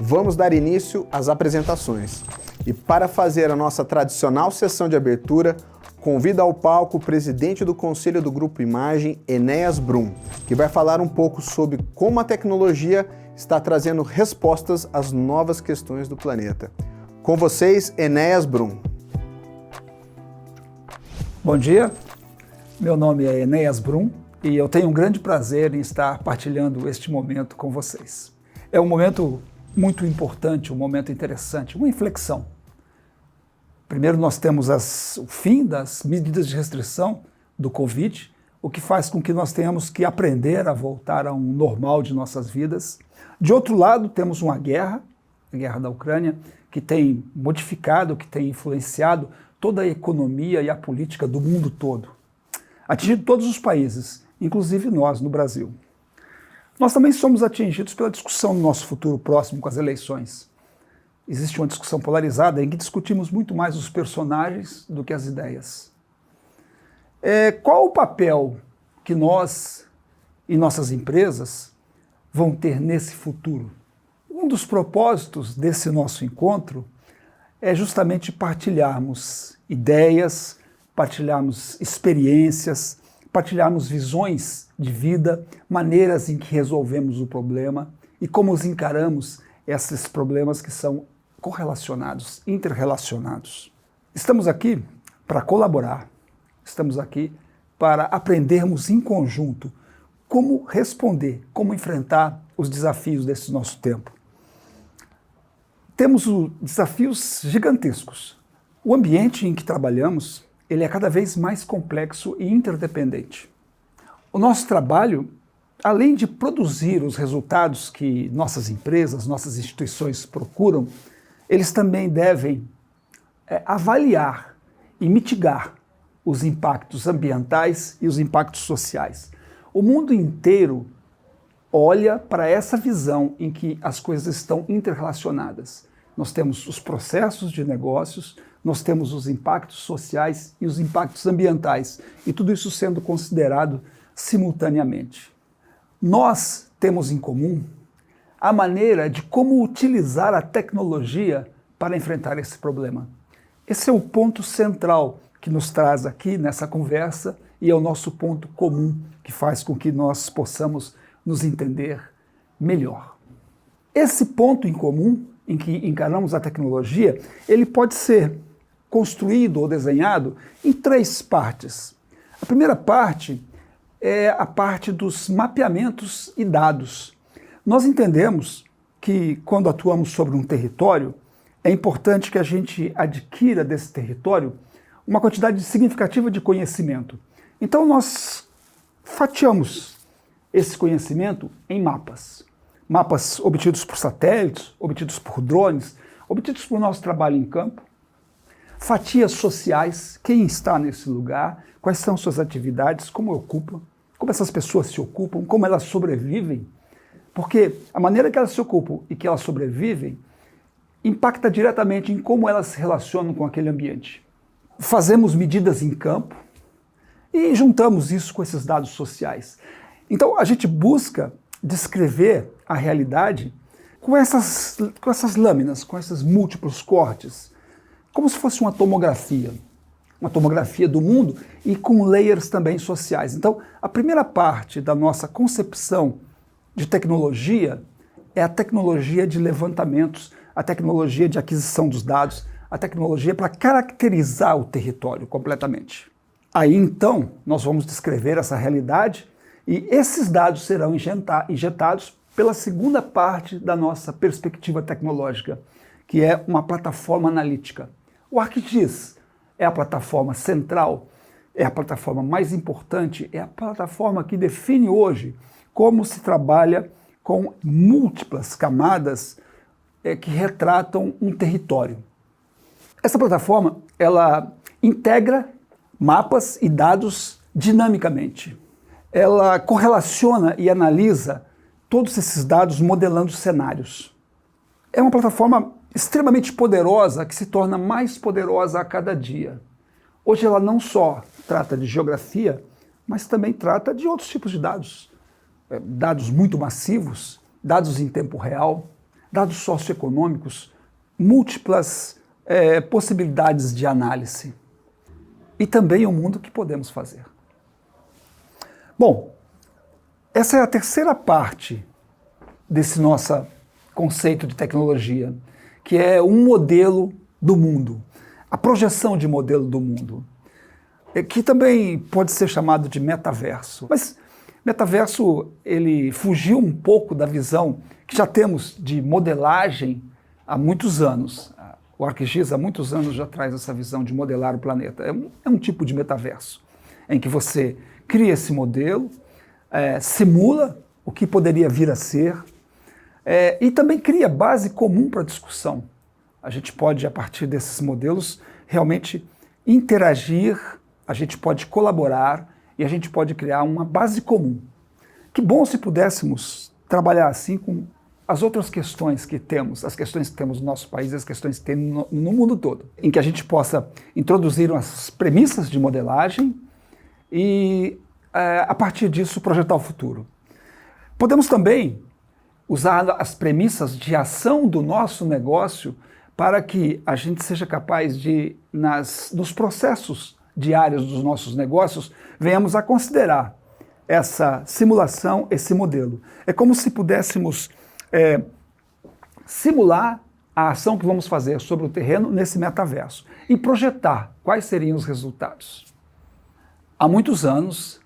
Vamos dar início às apresentações. E para fazer a nossa tradicional sessão de abertura, convido ao palco o presidente do Conselho do Grupo Imagem, Enéas Brum, que vai falar um pouco sobre como a tecnologia está trazendo respostas às novas questões do planeta. Com vocês, Enéas Brum. Bom dia, meu nome é Enéas Brum e eu tenho um grande prazer em estar partilhando este momento com vocês. É um momento muito importante, um momento interessante, uma inflexão. Primeiro nós temos o fim das medidas de restrição do Covid, o que faz com que nós tenhamos que aprender a voltar a um normal de nossas vidas. De outro lado, temos uma guerra, a guerra da Ucrânia, que tem modificado, que tem influenciado toda a economia e a política do mundo todo, atingindo todos os países, inclusive nós no Brasil. Nós também somos atingidos pela discussão do nosso futuro próximo com as eleições. Existe uma discussão polarizada em que discutimos muito mais os personagens do que as ideias. Qual o papel que nós e nossas empresas vão ter nesse futuro? Um dos propósitos desse nosso encontro é justamente partilharmos ideias, partilharmos experiências, partilharmos visões de vida, maneiras em que resolvemos o problema e como os encaramos esses problemas que são correlacionados, interrelacionados. Estamos aqui para colaborar, estamos aqui para aprendermos em conjunto como responder, como enfrentar os desafios desse nosso tempo. Temos desafios gigantescos. O ambiente em que trabalhamos, ele é cada vez mais complexo e interdependente. O nosso trabalho, além de produzir os resultados que nossas empresas, nossas instituições procuram, eles também devem avaliar e mitigar os impactos ambientais e os impactos sociais. O mundo inteiro olha para essa visão em que as coisas estão interrelacionadas. Nós temos os processos de negócios, nós temos os impactos sociais e os impactos ambientais, e tudo isso sendo considerado simultaneamente. Nós temos em comum a maneira de como utilizar a tecnologia para enfrentar esse problema. Esse é o ponto central que nos traz aqui nessa conversa e é o nosso ponto comum que faz com que nós possamos nos entender melhor. Esse ponto em comum em que encaramos a tecnologia, ele pode ser construído ou desenhado em três partes. A primeira parte é a parte dos mapeamentos e dados. Nós entendemos que quando atuamos sobre um território, é importante que a gente adquira desse território uma quantidade significativa de conhecimento. Então nós fatiamos esse conhecimento em mapas. Mapas obtidos por satélites, obtidos por drones, obtidos por nosso trabalho em campo, fatias sociais, quem está nesse lugar, quais são suas atividades, como ocupam, como essas pessoas se ocupam, como elas sobrevivem, porque a maneira que elas se ocupam e que elas sobrevivem impacta diretamente em como elas se relacionam com aquele ambiente. Fazemos medidas em campo e juntamos isso com esses dados sociais. Então a gente busca descrever a realidade com essas lâminas, com esses múltiplos cortes, como se fosse uma tomografia do mundo e com layers também sociais. Então, a primeira parte da nossa concepção de tecnologia é a tecnologia de levantamentos, a tecnologia de aquisição dos dados, a tecnologia para caracterizar o território completamente. Aí, então, nós vamos descrever essa realidade e esses dados serão injetados pela segunda parte da nossa perspectiva tecnológica, que é uma plataforma analítica. O ArcGIS é a plataforma central, é a plataforma mais importante, é a plataforma que define hoje como se trabalha com múltiplas camadas que retratam um território. Essa plataforma, ela integra mapas e dados dinamicamente. Ela correlaciona e analisa todos esses dados modelando cenários. É uma plataforma extremamente poderosa que se torna mais poderosa a cada dia. Hoje ela não só trata de geografia, mas também trata de outros tipos de dados. Dados muito massivos, dados em tempo real, dados socioeconômicos, múltiplas possibilidades de análise e também o mundo que podemos fazer. Bom, essa é a terceira parte desse nosso conceito de tecnologia, que é um modelo do mundo, a projeção de modelo do mundo, que também pode ser chamado de metaverso. Mas metaverso, ele fugiu um pouco da visão que já temos de modelagem há muitos anos. O ArcGIS há muitos anos já traz essa visão de modelar o planeta. É um tipo de metaverso, em que você cria esse modelo, simula o que poderia vir a ser, e também cria base comum para a discussão. A gente pode, a partir desses modelos, realmente interagir, a gente pode colaborar e a gente pode criar uma base comum. Que bom se pudéssemos trabalhar assim com as outras questões que temos, as questões que temos no nosso país, as questões que tem no mundo todo, em que a gente possa introduzir as premissas de modelagem e, a partir disso, projetar o futuro. Podemos também usar as premissas de ação do nosso negócio para que a gente seja capaz de, nos processos diários dos nossos negócios, venhamos a considerar essa simulação, esse modelo. É como se pudéssemos simular a ação que vamos fazer sobre o terreno nesse metaverso e projetar quais seriam os resultados. Há muitos anos,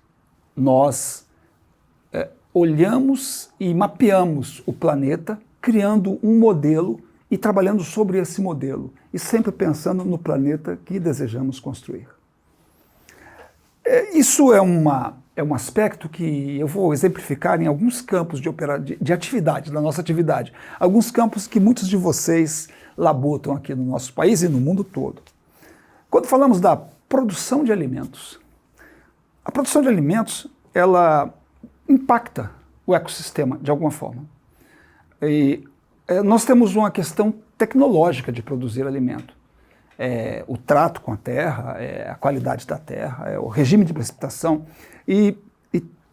nós olhamos e mapeamos o planeta, criando um modelo e trabalhando sobre esse modelo, e sempre pensando no planeta que desejamos construir. Isso é um aspecto que eu vou exemplificar em alguns campos de atividade, da nossa atividade. Alguns campos que muitos de vocês labutam aqui no nosso país e no mundo todo. Quando falamos da produção de alimentos, a produção de alimentos, ela impacta o ecossistema de alguma forma. E nós temos uma questão tecnológica de produzir alimento. O trato com a terra, a qualidade da terra, o regime de precipitação e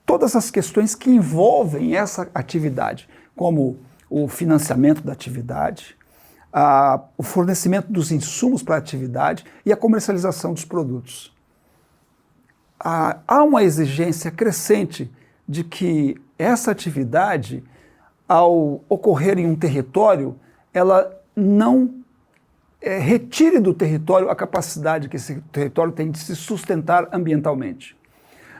todas as questões que envolvem essa atividade, como o financiamento da atividade, o fornecimento dos insumos para a atividade e a comercialização dos produtos. Há uma exigência crescente de que essa atividade, ao ocorrer em um território, ela não retire do território a capacidade que esse território tem de se sustentar ambientalmente.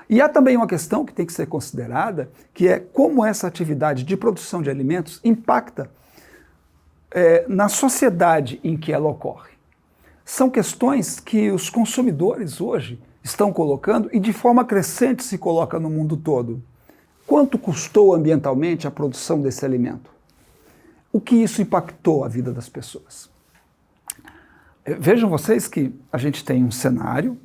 E há também uma questão que tem que ser considerada, que é como essa atividade de produção de alimentos impacta na sociedade em que ela ocorre. São questões que os consumidores hoje estão colocando e de forma crescente se coloca no mundo todo. Quanto custou ambientalmente a produção desse alimento? O que isso impactou a vida das pessoas? Vejam vocês que a gente tem um cenário,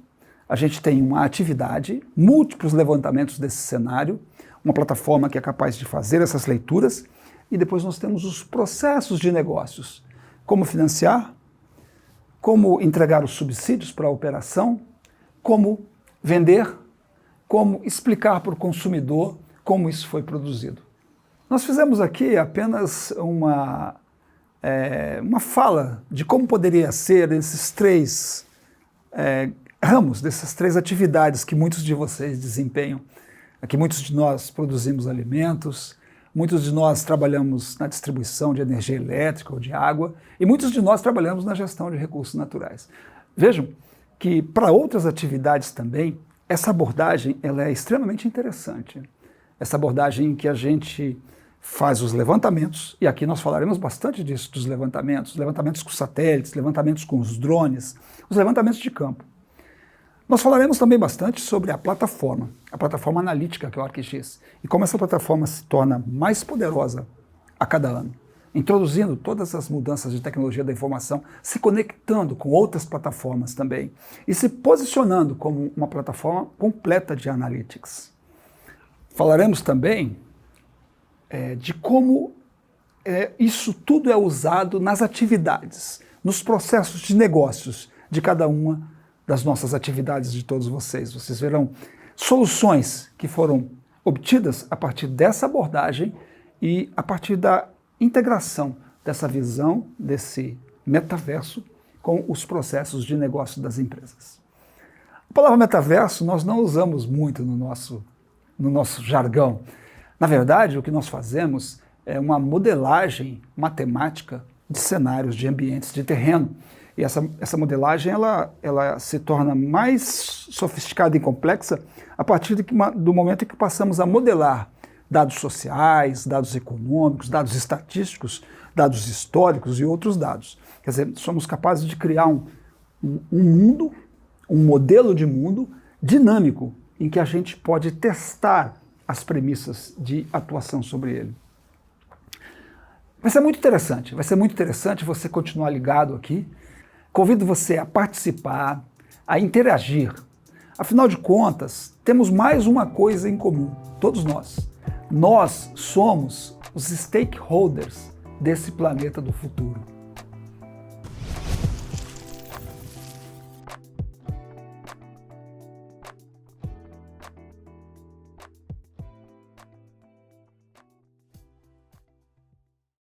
a gente tem uma atividade, múltiplos levantamentos desse cenário, uma plataforma que é capaz de fazer essas leituras, e depois nós temos os processos de negócios. Como financiar, como entregar os subsídios para a operação, como vender, como explicar para o consumidor como isso foi produzido. Nós fizemos aqui apenas uma fala de como poderia ser esses três ramos, dessas três atividades que muitos de vocês desempenham. Aqui muitos de nós produzimos alimentos, muitos de nós trabalhamos na distribuição de energia elétrica ou de água, e muitos de nós trabalhamos na gestão de recursos naturais. Vejam que para outras atividades também, essa abordagem ela é extremamente interessante. Essa abordagem em que a gente faz os levantamentos, e aqui nós falaremos bastante disso, dos levantamentos com satélites, levantamentos com os drones, os levantamentos de campo. Nós falaremos também bastante sobre a plataforma analítica que é o ArcGIS, e como essa plataforma se torna mais poderosa a cada ano, introduzindo todas as mudanças de tecnologia da informação, se conectando com outras plataformas também, e se posicionando como uma plataforma completa de analytics. Falaremos também de como isso tudo é usado nas atividades, nos processos de negócios de cada uma das nossas atividades de todos vocês. Vocês verão soluções que foram obtidas a partir dessa abordagem e a partir da integração dessa visão, desse metaverso com os processos de negócio das empresas. A palavra metaverso nós não usamos muito no nosso jargão. Na verdade, o que nós fazemos é uma modelagem matemática de cenários, de ambientes, de terreno. E essa modelagem ela se torna mais sofisticada e complexa a partir do momento em que passamos a modelar dados sociais, dados econômicos, dados estatísticos, dados históricos e outros dados. Quer dizer, somos capazes de criar um mundo, um modelo de mundo dinâmico, em que a gente pode testar as premissas de atuação sobre ele. Vai ser muito interessante você continuar ligado aqui. Convido você a participar, a interagir. Afinal de contas, temos mais uma coisa em comum, todos nós. Nós somos os stakeholders desse planeta do futuro.